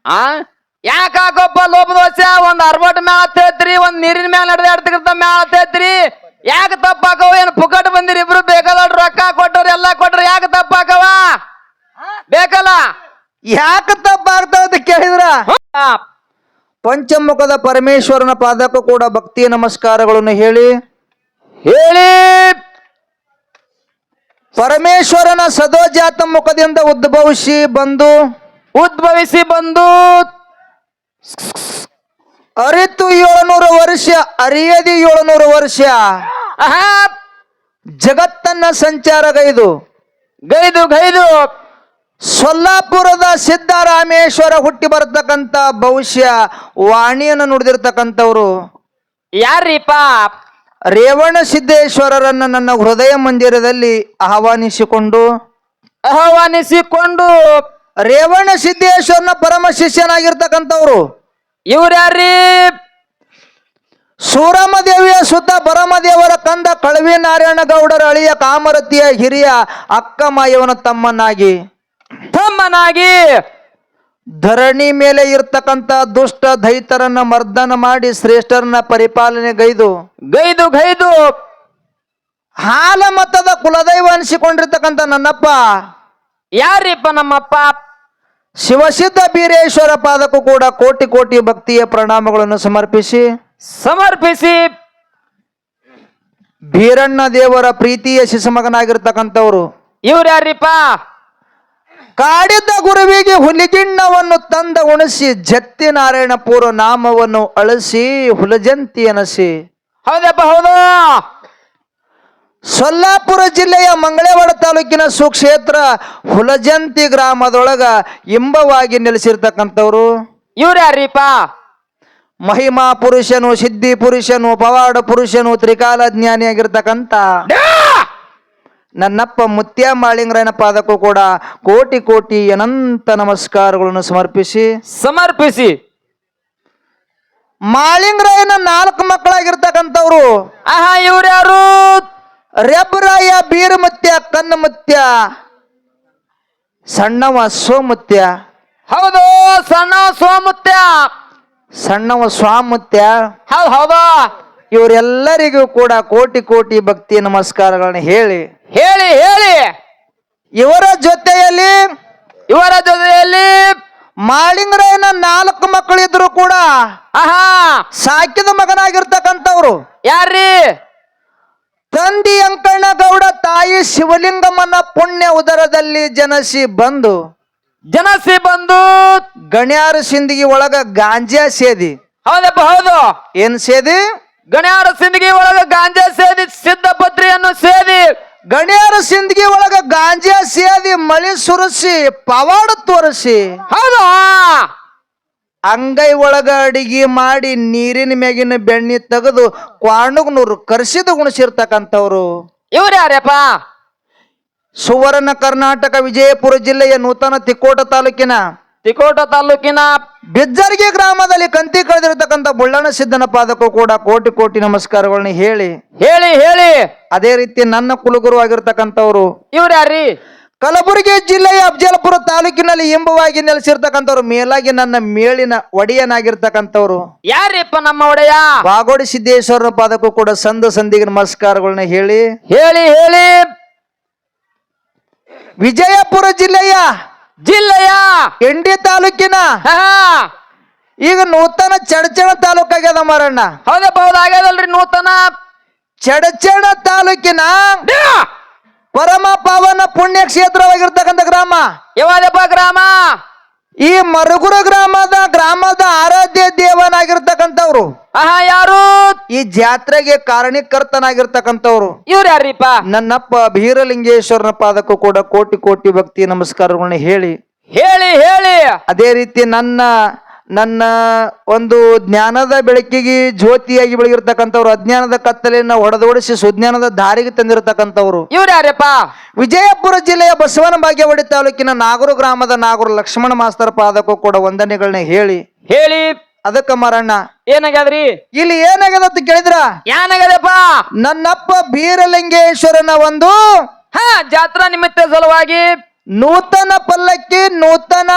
ಆ ಯಾಕ ಹಾಕೋಪ್ಪ ಲೋಪ ದೋಸೆ ಒಂದ್ ಅರ್ಬಟ್ ಮ್ಯಾಲ ಹತ್ತೈತ್ರಿ ಒಂದ್ ನೀರಿನ ಮ್ಯಾಲ ನಡೆದಾಡ್ತಿರ್ತ ಮ್ಯಾಲ ಹತ್ತೈತ್ರಿ ಯಾಕ ತಪ್ಪಾಕವ ಏನ್ ಪುಕಟ್ ಬಂದಿರಿ ಇಬ್ರು ಬೇಕಲ್ಲ ರೊಕ್ಕ ಕೊಟ್ಟವ್ರ ಎಲ್ಲಾ ಕೊಟ್ರ ಯಾಕ ತಪ್ಪಾಕವ ಬೇಕಲ್ಲ ಯಾಕ ತಪ್ಪಾಗ್ತಾವ ಅಂತ ಕೇಳಿದ್ರ ಪಂಚಮುಖದ ಪರಮೇಶ್ವರನ ಪಾದಕ್ಕೂ ಕೂಡ ಭಕ್ತಿ ನಮಸ್ಕಾರಗಳನ್ನು ಹೇಳಿ ಹೇಳಿ ಪರಮೇಶ್ವರನ ಸದೋಜಾತ ಮುಖದಿಂದ ಉದ್ಭವಿಸಿ ಬಂದು ಅರಿತು 700 ವರ್ಷ ಅರಿಯದಿ 700 ವರ್ಷ ಜಗತ್ತನ್ನ ಸಂಚಾರಗೈದು ಗೈದು ಸೊಲ್ಲಾಪುರದ ಸಿದ್ದರಾಮೇಶ್ವರ ಹುಟ್ಟಿ ಬರ್ತಕ್ಕಂಥ ಭವಿಷ್ಯ ವಾಣಿಯನ್ನು ನುಡಿದಿರ್ತಕ್ಕಂಥವ್ರು ಯಾರೀಪ ರೇವಣ ಸಿದ್ದೇಶ್ವರರನ್ನ ನನ್ನ ಹೃದಯ ಮಂದಿರದಲ್ಲಿ ಆಹ್ವಾನಿಸಿಕೊಂಡು ರೇವಣ ಸಿದ್ದೇಶ್ವರನ ಪರಮ ಶಿಷ್ಯನಾಗಿರ್ತಕ್ಕಂಥವ್ರು ಇವ್ರ್ಯಾರೀ ಸೂರಮದೇವಿಯ ಸುತ್ತ ಬರಮದೇವರ ಕಂದ ಕಳವಿ ನಾರಾಯಣ ಗೌಡರ ಅಳಿಯ ಕಾಮರತಿಯ ಹಿರಿಯ ಅಕ್ಕ ಮಾಯವನ ತಮ್ಮನಾಗಿ ಧರಣಿ ಮೇಲೆ ಇರ್ತಕ್ಕಂಥ ದುಷ್ಟ ದೈತರನ್ನ ಮರ್ದನ ಮಾಡಿ ಶ್ರೇಷ್ಠರನ್ನ ಪರಿಪಾಲನೆ ಗೈದು ಹಾಲ ಮತದ ಕುಲದೈವ ಅನಿಸಿಕೊಂಡಿರ್ತಕ್ಕಂಥ ನನ್ನಪ್ಪ ಯಾರಿಪ್ಪ ನಮ್ಮಪ್ಪ ಶಿವಸಿದ್ಧ ಬೀರೇಶ್ವರ ಪಾದಕ್ಕೂ ಕೂಡ ಕೋಟಿ ಕೋಟಿ ಭಕ್ತಿಯ ಪ್ರಣಾಮಗಳನ್ನು ಸಮರ್ಪಿಸಿ ಬೀರಣ್ಣ ದೇವರ ಪ್ರೀತಿಯ ಶಿಶುಮಗನಾಗಿರ್ತಕ್ಕಂಥವ್ರು ಇವ್ರ್ಯಾರಿಪ್ಪ ಕಾಡಿದ್ದ ಗುರುವಿಗೆ ಹುಲಿಗಿಣ್ಣವನ್ನು ತಂದ ಉಣಿಸಿ ಜತ್ತಿ ನಾರಾಯಣಪುರ ನಾಮವನ್ನು ಅಳಿಸಿ ಹುಲಜಂತಿ ಅನಸಿ ಹೌದಪ್ಪ ಹೌದು ಸೊಲ್ಲಾಪುರ ಜಿಲ್ಲೆಯ ಮಂಗಳೇವಾಡ ತಾಲೂಕಿನ ಸುಕ್ಷೇತ್ರ ಹುಲಜಂತಿ ಗ್ರಾಮದೊಳಗ ಇಂಬವಾಗಿ ನೆಲೆಸಿರ್ತಕ್ಕಂಥವ್ರು ಇವ್ರ್ಯಾರಿಪ್ಪ ಮಹಿಮಾ ಪುರುಷನು ಸಿದ್ಧಿ ಪುರುಷನು ಪವಾಡ ಪುರುಷನು ತ್ರಿಕಾಲ ಜ್ಞಾನಿಯಾಗಿರ್ತಕ್ಕಂಥ ನನ್ನಪ್ಪ ಮುತ್ಯ ಮಾಳಿಂಗರಾಯನ ಪಾದಕ್ಕೂ ಕೂಡ ಕೋಟಿ ಕೋಟಿ ಅನಂತ ನಮಸ್ಕಾರಗಳನ್ನು ಸಮರ್ಪಿಸಿ ಮಾಳಿಂಗರಾಯನ 4 ಮಕ್ಕಳಾಗಿರ್ತಕ್ಕಂಥವ್ರು ಇವ್ರ್ಯಾರು ರೆಬ್ಬರಾಯ ಬೀರಮುತ್ಯ ಕನ್ನಮುತ್ಯ ಸಣ್ಣವ ಸೋಮುತ್ಯ ಹೌದು ಸಣ್ಣವ ಸ್ವಾಮುತ್ಯ ಹೌದು ಇವರೆಲ್ಲರಿಗೂ ಕೂಡ ಕೋಟಿ ಕೋಟಿ ಭಕ್ತಿ ನಮಸ್ಕಾರಗಳನ್ನ ಹೇಳಿ ಇವರ ಜೊತೆಯಲ್ಲಿ ಮಾಳಿಂಗರಾಯನ 4 ಮಕ್ಕಳಿದ್ರು ಕೂಡ ಸಾಕಿದ ಮಗನಾಗಿರ್ತಕ್ಕಂಥವ್ರು ಯಾರ್ರೀ ತಂದಿ ಅಂಕಣ್ಣ ಗೌಡ ತಾಯಿ ಶಿವಲಿಂಗಮ್ಮನ ಪುಣ್ಯ ಉದರದಲ್ಲಿ ಜನಸಿ ಬಂದು ಗಣ್ಯಾರ ಸಿಂದಗಿ ಒಳಗ ಗಾಂಜಾ ಸೇದಿ ಹೌದಪ್ಪ ಹೌದು ಏನ್ ಸೇದಿ ಗಣ್ಯಾರ ಸಿಂದಗಿ ಒಳಗ ಗಾಂಜಾ ಸೇದಿ ಸಿದ್ಧಪತ್ರಿಯನ್ನು ಸೇದಿ ಗಣ್ಯಾರ ಸಿಂದಗಿ ಒಳಗ ಗಾಂಜಾ ಸೇದಿ ಮಳಿ ಸುರಿಸಿ ಪವಾಡ ತೋರಿಸಿ ಹೌದು ಅಂಗೈ ಒಳಗ ಅಡಿಗೆ ಮಾಡಿ ನೀರಿನ ಮ್ಯಾಗಿನ ಬೆಣ್ಣಿ ತೆಗೆದು ಕ್ವಾಣಗ್ನೂರು ಕರ್ಸಿದ ಗುಣಿಸಿರ್ತಕ್ಕಂಥವ್ರು ಇವ್ರ್ಯಾರಪ್ಪ ಸುವರ್ಣ ಕರ್ನಾಟಕ ವಿಜಯಪುರ ಜಿಲ್ಲೆಯ ನೂತನ ತಿಕೋಟ ತಾಲೂಕಿನ ಬಿಜ್ಜರ್ಗಿ ಗ್ರಾಮದಲ್ಲಿ ಕಂತಿ ಕಳೆದಿರತಕ್ಕಂಥ ಬುಳ್ಳಣ ಸಿದ್ದನ ಪಾದಕ್ಕೂ ಕೂಡ ಕೋಟಿ ಕೋಟಿ ನಮಸ್ಕಾರಗಳನ್ನ ಹೇಳಿ ಅದೇ ರೀತಿ ನನ್ನ ಕುಲಗುರು ಆಗಿರ್ತಕ್ಕಂಥವ್ರು ಇವ್ರ್ಯಾರೀ ಕಲಬುರಗಿ ಜಿಲ್ಲೆಯ ಅಫಜಲಪುರ ತಾಲೂಕಿನಲ್ಲಿ ಇಂಬವಾಗಿ ನೆಲೆಸಿರ್ತಕ್ಕಂಥವ್ರು ಮೇಲಾಗಿ ನನ್ನ ಮೇಳಿನ ಒಡೆಯನಾಗಿರ್ತಕ್ಕಂಥವ್ರು ಯಾರಿಪ್ಪ ನಮ್ಮ ಒಡೆಯ ಬಾಗೋಡಿ ಸಿದ್ದೇಶ್ವರನ ಪಾದಕ್ಕೂ ಕೂಡ ಸಂದಿಗೆ ನಮಸ್ಕಾರಗಳನ್ನ ಹೇಳಿ ವಿಜಯಪುರ ಜಿಲ್ಲೆಯ ಎಂಡಿ ತಾಲೂಕಿನ ಈಗ ನೂತನ ಚಡಚಣ ತಾಲೂಕಾಗ್ಯದ ಮಾರಣ್ಣ ಹೌದಪ್ಪ ಹೌದು ಆಗ್ಯದಲ್ರಿ ನೂತನ ಚಡಚಣ ತಾಲೂಕಿನ ಪರಮ ಪಾವನ ಪುಣ್ಯ ಕ್ಷೇತ್ರವಾಗಿರ್ತಕ್ಕಂಥ ಗ್ರಾಮ ಯಾವ್ದಪ್ಪ ಗ್ರಾಮ ಈ ಮರುಗುರ ಗ್ರಾಮದ ಆರಾಧ್ಯ ದೇವನಾಗಿರ್ತಕ್ಕಂಥವ್ರು ಯಾರು ಈ ಜಾತ್ರೆಗೆ ಕಾರಣೀಕರ್ತನಾಗಿರ್ತಕ್ಕಂಥವ್ರು ಇವ್ರ್ಯಾರಿಪ್ಪ ನನ್ನಪ್ಪ ಬೀರಲಿಂಗೇಶ್ವರನ ಪಾದಕ್ಕೂ ಕೂಡ ಕೋಟಿ ಕೋಟಿ ಭಕ್ತಿ ನಮಸ್ಕಾರಗಳನ್ನ ಹೇಳಿ ಅದೇ ರೀತಿ ನನ್ನ ಒಂದು ಜ್ಞಾನದ ಬೆಳಕಿಗೆ ಜ್ಯೋತಿಯಾಗಿ ಬೆಳಗಿರ್ತಕ್ಕಂಥವ್ರು ಅಜ್ಞಾನದ ಕತ್ತಲೆಯನ್ನು ಹೊಡೆದೋಡಿಸಿ ಸುಜ್ಞಾನದ ದಾರಿಗೆ ತಂದಿರತಕ್ಕಂಥವ್ರು ಇವ್ರ್ಯಾರಪ್ಪ ವಿಜಯಪುರ ಜಿಲ್ಲೆಯ ಬಸವನ ಬಾಗೇವಾಡಿ ತಾಲೂಕಿನ ನಾಗೂರು ಗ್ರಾಮದ ನಾಗೂರು ಲಕ್ಷ್ಮಣ ಮಾಸ್ತರ್ ಪಾದಕ್ಕೂ ಕೂಡ ವಂದನೆಗಳನ್ನ ಹೇಳಿ ಅದಕ್ಕ ಮರಣ್ಣ ಏನಾಗ್ಯದ್ರಿ ಇಲ್ಲಿ ಏನಾಗ್ಯದ ಅಂತ ಕೇಳಿದ್ರ ಏನಾಗ್ಯದಪ್ಪ ನನ್ನಪ್ಪ ಬೀರಲಿಂಗೇಶ್ವರನ ಒಂದು ಜಾತ್ರಾ ನಿಮಿತ್ತ ಸಲುವಾಗಿ ನೂತನ ಪಲ್ಲಕ್ಕಿ ನೂತನ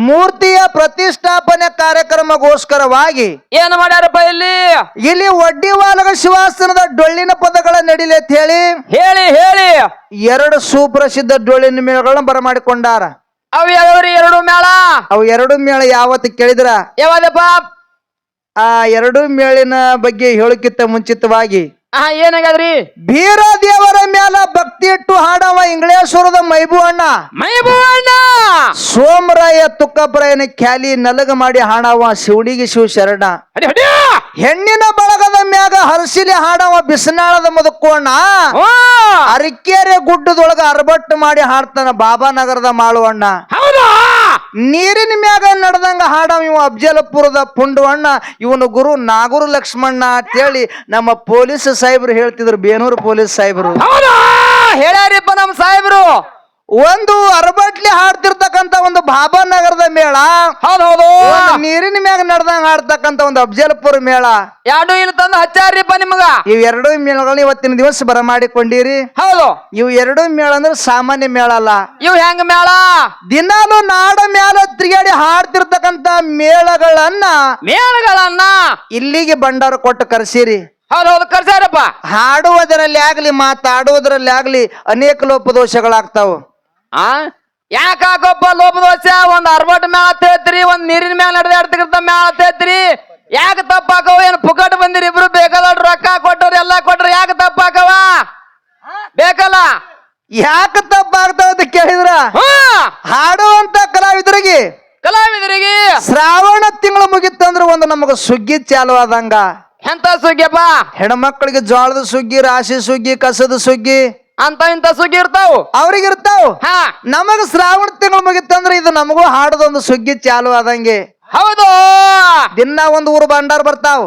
ಮೂರ್ತಿಯ ಪ್ರತಿಷ್ಠಾಪನೆ ಕಾರ್ಯಕ್ರಮಗೋಸ್ಕರವಾಗಿ ಏನ್ ಮಾಡ್ಯಾರಪ್ಪ ಇಲ್ಲಿ ಇಲ್ಲಿ ಒಡ್ಡಿವಾಲಗ ಶಿವಾಸನದ ಡೊಳ್ಳಿನ ಪದಗಳ ನಡಿಲೆ ಅಂತ ಹೇಳಿ ಹೇಳಿ ಹೇಳಿ 2 ಸುಪ್ರಸಿದ್ಧ ಡೊಳ್ಳಿನ ಮೇಳಗಳನ್ನ ಬರಮಾಡಿಕೊಂಡಾರ. ಅವ್ ಯಾವ್ರಿ ಎರಡು ಮೇಳ ಅವು 2 ಮೇಳ ಯಾವತ್ತು ಕೇಳಿದ್ರ ಯಾವ್ದಪ್ಪ ಆ 2 ಮೇಳಿನ ಬಗ್ಗೆ ಹೇಳಕ್ಕಿಂತ ಮುಂಚಿತವಾಗಿ ಏನಾಗ್ಯದ್ರಿ ಬೀರ ದೇವರ ಮ್ಯಾಲ ಭಕ್ತಿ ಇಟ್ಟು ಹಾಡವ ಇಂಗ್ಲೇಶ್ವರದ ಮೈಬು ಅಣ್ಣ ಸೋಮರಾಯ ತುಕ್ಕಪ್ರಾಯನ ಖ್ಯಾಲಿ ನಲಗ ಮಾಡಿ ಹಾಡವ ಶಿವಡಿಗೆ ಶಿವ ಶರಣ ಹೆಣ್ಣಿನ ಬಳಗದ ಮ್ಯಾಗ ಹರಸಿಲಿ ಹಾಡವ ಬಿಸನಾಳದ ಮುದುಕು ಅಣ್ಣ ಅರಿಕೆರೆ ಗುಡ್ಡದೊಳಗ ಅರಬಟ್ಟು ಮಾಡಿ ಹಾಡ್ತಾನ ಬಾಬಾ ನಗರದ ಮಾಳು ಅಣ್ಣ ನೀರಿನ ಮ್ಯಾಗ ನಡೆದಂಗ ಹಾಡವ ಇವ ಅಫಜಲಪುರದ ಪುಂಡು ಅಣ್ಣ ಇವನು ಗುರು ನಾಗೂರು ಲಕ್ಷ್ಮಣ್ಣ ಅಂತೇಳಿ ನಮ್ಮ ಪೊಲೀಸ್ ಸಾಹೇಬ್ರು ಹೇಳ್ತಿದ್ರು, ಬೇನೂರು ಪೊಲೀಸ್ ಸಾಹೇಬ್ರು ಹೇಳ್ಯಾರಿಪ್ಪ ನಮ್ಮ ಸಾಹೇಬ್ರು. ಒಂದು ಅರಬಟ್ಲಿ ಹಾಡ್ತಿರ್ತಕ್ಕಂತ ಒಂದು ಬಾಬಾ ನಗರದ ಮೇಳ, ಹೌದೌದು, ನೀರಿನ ಮ್ಯಾಗ ನಡೆದಂಗ ಹಾಡ್ತಕ್ಕಂತ ಒಂದು ಅಫಜಲಪುರ ಮೇಳ, ಎರಡು ಇಲ್ಲಿ ತಂದು ಹಚ್ಚಾರಿಪ್ಪ ನಿಮಗ. ಇವ್ 2 ಮೇಳಗಳನ್ನ ಇವತ್ತಿನ ದಿವಸ ಬರಮಾಡಿಕೊಂಡಿರಿ. ಹೌದು, ಇವ್ 2 ಮೇಳ ಅಂದ್ರೆ ಸಾಮಾನ್ಯ ಮೇಳ ಅಲ್ಲ. ಇವ್ ಹೆಂಗ ಮೇಳ? ದಿನಾಲು ನಾಡ ಮೇಳ ತಿರುಗಾಡಿ ಹಾಡ್ತಿರ್ತಕ್ಕಂತ ಮೇಳಗಳನ್ನ ಇಲ್ಲಿಗೆ ಭಂಡಾರ ಕೊಟ್ಟು ಕರೆಸಿರಿ. ಹೌದೌದು, ಕರ್ಸಾರಪ್ಪ. ಹಾಡುವುದರಲ್ಲಿ ಆಗ್ಲಿ ಮಾತಾಡುವುದರಲ್ಲಿ ಆಗ್ಲಿ ಅನೇಕ ಲೋಪದೋಷಗಳಾಗ್ತಾವ. ಯಾಕಾಗಪ್ಪ ಲೋಪದೋಷ? ಒಂದ್ ಅರ್ಬಟ್ ಮೇಳ ತೇತ್ರಿ, ಒಂದ್ ನೀರಿನ ಮ್ಯಾಲ ನಡೆದಾಡ್ತಿರ್ತ ಮೇಳ ತೇತ್ರಿ. ಯಾಕ ತಪ್ಪಾಕವ? ಏನ್ ಪುಕಟ್ ಬಂದಿರಿ ಇಬ್ರು? ಬೇಕಲ್ಲ ರೊಕ್ಕ ಕೊಟ್ಟವ್ರಿ, ಎಲ್ಲಾ ಕೊಟ್ರಿ, ಯಾಕ ತಪ್ಪಾಕವ? ಬೇಕಲ್ಲ? ಯಾಕ ತಪ್ಪಾಗ್ತಾವ ಅಂತ ಕೇಳಿದ್ರ, ಹಾಡುವಂತ ಕಲಾವಿದರಿಗೆ ಶ್ರಾವಣ ತಿಂಗಳು ಮುಗಿತ್ತಂದ್ರ ಒಂದು ನಮಗ ಸುಗ್ಗಿ ಚಾಲು ಆದಂಗ. ಎಂತ ಸುಗ್ಗಿಯಪ್ಪ? ಹೆಣ್ಮಕ್ಳಿಗೆ ಜೋಳದ ಸುಗ್ಗಿ, ರಾಶಿ ಸುಗ್ಗಿ, ಕಸದ ಸುಗ್ಗಿ ಅಂತ ಇಂತ ಸುಗ್ಗಿ ಇರ್ತಾವ, ಅವ್ರಿಗಿರ್ತಾವ. ನಮಗ ಶ್ರಾವಣ ತಿಂಗಳು ಮುಗಿತ್ತಂದ್ರ ಇದು ನಮಗೂ ಹಾಡದೊಂದು ಸುಗ್ಗಿ ಚಾಲು ಆದಂಗೆ. ಹೌದು, ದಿನ ಒಂದು ಊರು ಭಂಡಾರ ಬರ್ತಾವ್.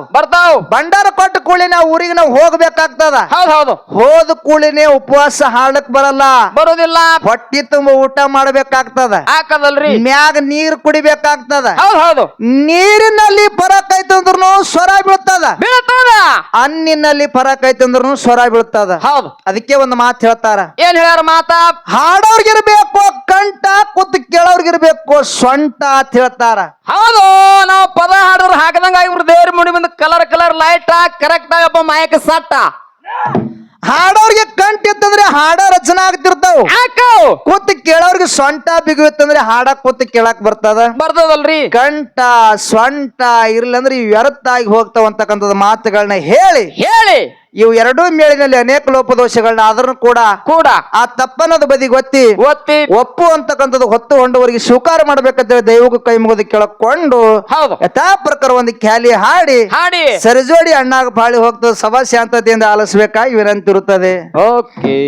ಭಂಡಾರ ಕೊಟ್ಟ ಕೂಳಿ ನಾವು ಊರಿಗೆ ನಾವು ಹೋಗ್ಬೇಕಾಗ್ತದ. ಹೌದು, ಹೋದ ಕೂಳಿನೇ ಉಪವಾಸ ಹಾಡಕ್ ಬರೋದಿಲ್ಲ. ಹೊಟ್ಟಿ ತುಂಬ ಊಟ ಮಾಡ್ಬೇಕಾಗ್ತದ, ಹಾಕದಲ್ರಿ. ಮ್ಯಾಗ ನೀರ್ ಕುಡಿಬೇಕಾಗ್ತದ. ಹೌದು, ನೀರಿನಲ್ಲಿ ಫರಕ್ ಐತಂದ್ರೂ ಸ್ವರ ಬೀಳ್ತದ, ಅನ್ನಿನಲ್ಲಿ ಫರಕ್ ಐತಂದ್ರೂ ಸ್ವರ ಬೀಳ್ತದ. ಹೌದು, ಅದಕ್ಕೆ ಒಂದು ಮಾತು ಹೇಳ್ತಾರ. ಏನ್ ಹೇಳ್ಯಾರ ಮಾತ? ಹಾಡೋರ್ಗಿರ್ಬೇಕು ಕಂಠ, ಕೂತ್ ಕೇಳೋರ್ಗಿರ್ಬೇಕು ಸೊಂಟ ಅಂತ ಹೇಳ್ತಾರ. ಹೌದು, ನಾವು ಪದ ಹಾಡಿದ್ರು ಹಾಕದಂಗ ಇವ್ರು ದೇವ್ರ ಮುಡಿ ಬಂದು ಕಲರ್ ಲೈಟ್ ಕರೆಕ್ಟ್ ಆಗಪ್ಪ ಮಾಯಕ ಸಟ್ಟ. ಹಾಡೋರ್ಗೆ ಕಂಠ ಇತ್ತಂದ್ರೆ ಹಾಡ ರಚನೆ ಆಗ್ತಿರ್ತಾವ. ಕೂತ್ ಕೇಳೋರ್ಗೆ ಸೊಂಟ ಬಿಗುತ್ತಂದ್ರೆ ಹಾಡ ಕೂತ್ ಕೇಳಕ್ ಬರ್ತದಲ್ರಿ. ಕಂಠ ಸೊಂಟ ಇರ್ಲಂದ್ರೆ ಇವ್ ವ್ಯರ್ಥ ಆಗಿ ಹೋಗ್ತಾವ ಅಂತಕ್ಕಂಥದ್ದು ಮಾತುಗಳನ್ನ ಹೇಳಿ ಇವು 2 ಮೇಳಿನಲ್ಲಿ ಅನೇಕ ಲೋಪದೋಷಗಳನ್ನ ಆದ್ರೂ ಕೂಡ ಆ ತಪ್ಪನದ ಬದಿಗೆ ಒತ್ತಿ ಒಪ್ಪು ಅಂತಕ್ಕಂಥದ್ದು ಹೊತ್ತು ಹೊಂಡವರಿಗೆ ಸ್ವೀಕಾರ ಮಾಡ್ಬೇಕಂತೇಳಿ ದೈವಕ್ಕೂ ಕೈ ಮುಗಿದು ಕೆಳಕೊಂಡು ಯಥಾ ಪ್ರಕಾರ ಒಂದು ಖ್ಯಾಲಿ ಹಾಡಿ ಸರಿಜೋಡಿ ಅಣ್ಣಾಗ ಬಾಳಿ ಹೋಗ್ತದೆ. ಸಭಾ ಶಾಂತತೆಯಿಂದ ಆಲಿಸಬೇಕಾಗಿ ವಿನಂತಿರುತ್ತದೆ. ಓಕೆ.